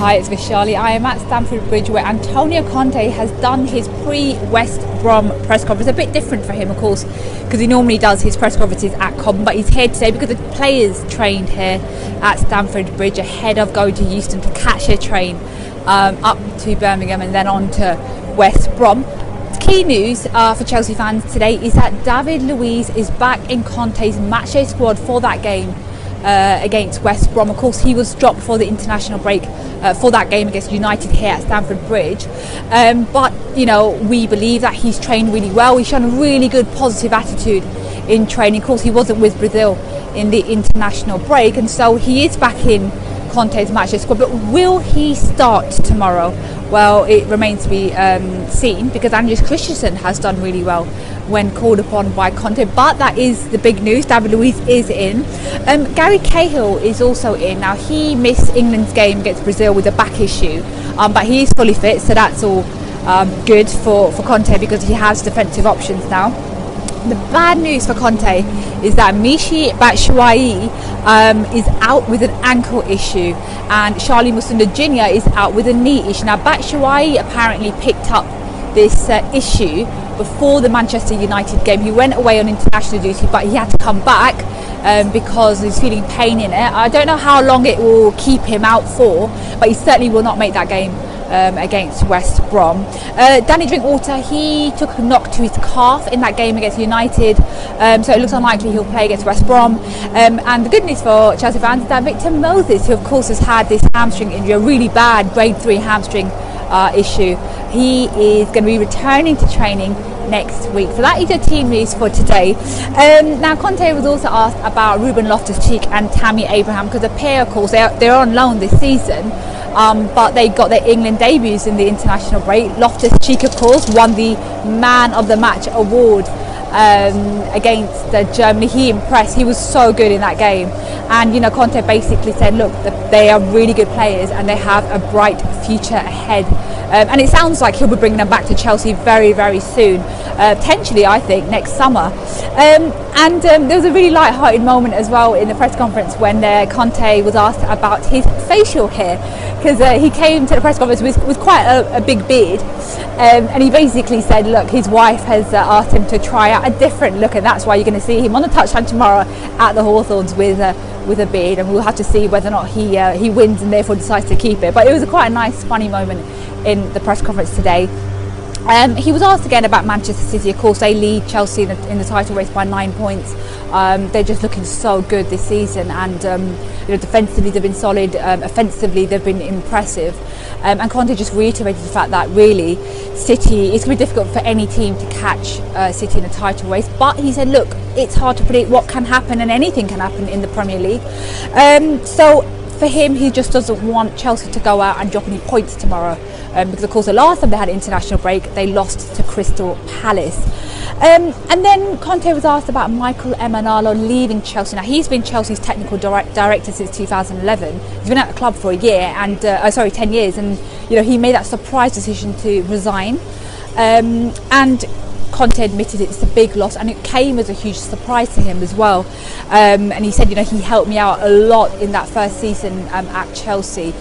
Hi, it's Vishali. I am at Stamford Bridge where Antonio Conte has done his pre-West Brom press conference. A bit different for him, of course, because he normally does his press conferences at Cobham, but he's here today because the players trained here at Stamford Bridge ahead of going to Euston to catch a train up to Birmingham and then on to West Brom. Key news for Chelsea fans today is that David Luiz is back in Conte's matchday squad for that game against West Brom. Of course, he was dropped before the international break for that game against United here at Stamford Bridge. But, you know, we believe that he's trained really well. He's shown a really good positive attitude in training. Of course, he wasn't with Brazil in the international break, and so he is back in Conte's matchday squad. But will he start tomorrow? Well, it remains to be seen, because Andreas Christensen has done really well when called upon by Conte. But that is the big news. David Luiz is in. Gary Cahill is also in. Now, he missed England's game against Brazil with a back issue, but he is fully fit, so that's all good for Conte, because he has defensive options now. The bad news for Conte is that Michy Batshuayi is out with an ankle issue, and Charlie Musonda Jr. is out with a knee issue. Now, Batshuayi apparently picked up this issue before the Manchester United game. He went away on international duty, but he had to come back because he's feeling pain in it. I don't know how long it will keep him out for, but he certainly will not make that game against West Brom. Danny Drinkwater, he took a knock to his calf in that game against United, so it looks unlikely he'll play against West Brom. And the good news for Chelsea fans is that Victor Moses, who of course has had this hamstring injury, a really bad grade 3 hamstring issue, he is going to be returning to training next week. So that is your team news for today. Now, Conte was also asked about Ruben Loftus-Cheek and Tammy Abraham, because the pair, of course, they're on loan this season, but they got their England debuts in the international break. Loftus-Cheek, of course, won the Man of the Match award against Germany. He impressed. He was so good in that game, and you know, Conte basically said, look, they are really good players and they have a bright future ahead. And it sounds like he'll be bringing them back to Chelsea very, very soon, potentially, I think, next summer. There was a really light-hearted moment as well in the press conference when Conte was asked about his facial hair, because he came to the press conference with quite a big beard, and he basically said, look, his wife has asked him to try out a different look, and that's why you're going to see him on the touchline tomorrow at the Hawthorns with a beard, and we'll have to see whether or not he wins and therefore decides to keep it. But it was quite a nice, funny moment in the press conference today. He was asked again about Manchester City. Of course, they lead Chelsea in the title race by 9 points. They're just looking so good this season, and you know, defensively they've been solid, offensively they've been impressive. And Conte just reiterated the fact that really City, it's going to be difficult for any team to catch City in a title race. But he said, look, it's hard to predict what can happen, and anything can happen in the Premier League. So for him, he just doesn't want Chelsea to go out and drop any points tomorrow, because of course the last time they had an international break they lost to Crystal Palace. And then Conte was asked about Michael Emenalo leaving Chelsea. Now, he's been Chelsea's technical director since 2011. He's been at the club for a year, and 10 years, and you know, he made that surprise decision to resign, and Conte admitted it's a big loss, and it came as a huge surprise to him as well. And he said, you know, he helped me out a lot in that first season at Chelsea.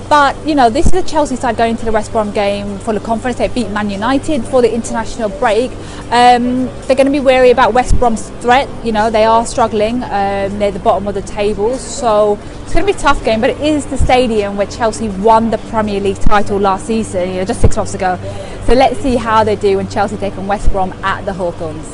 But you know, this is a Chelsea side going to the West Brom game full of confidence. They beat Man United for the international break. They're going to be wary about West Brom's threat. You know, they are struggling near the bottom of the table, so it's going to be a tough game. But it is the stadium where Chelsea won the Premier League title last season, you know, just 6 months ago. So let's see how they do when Chelsea take on West Brom at the Hawthorns.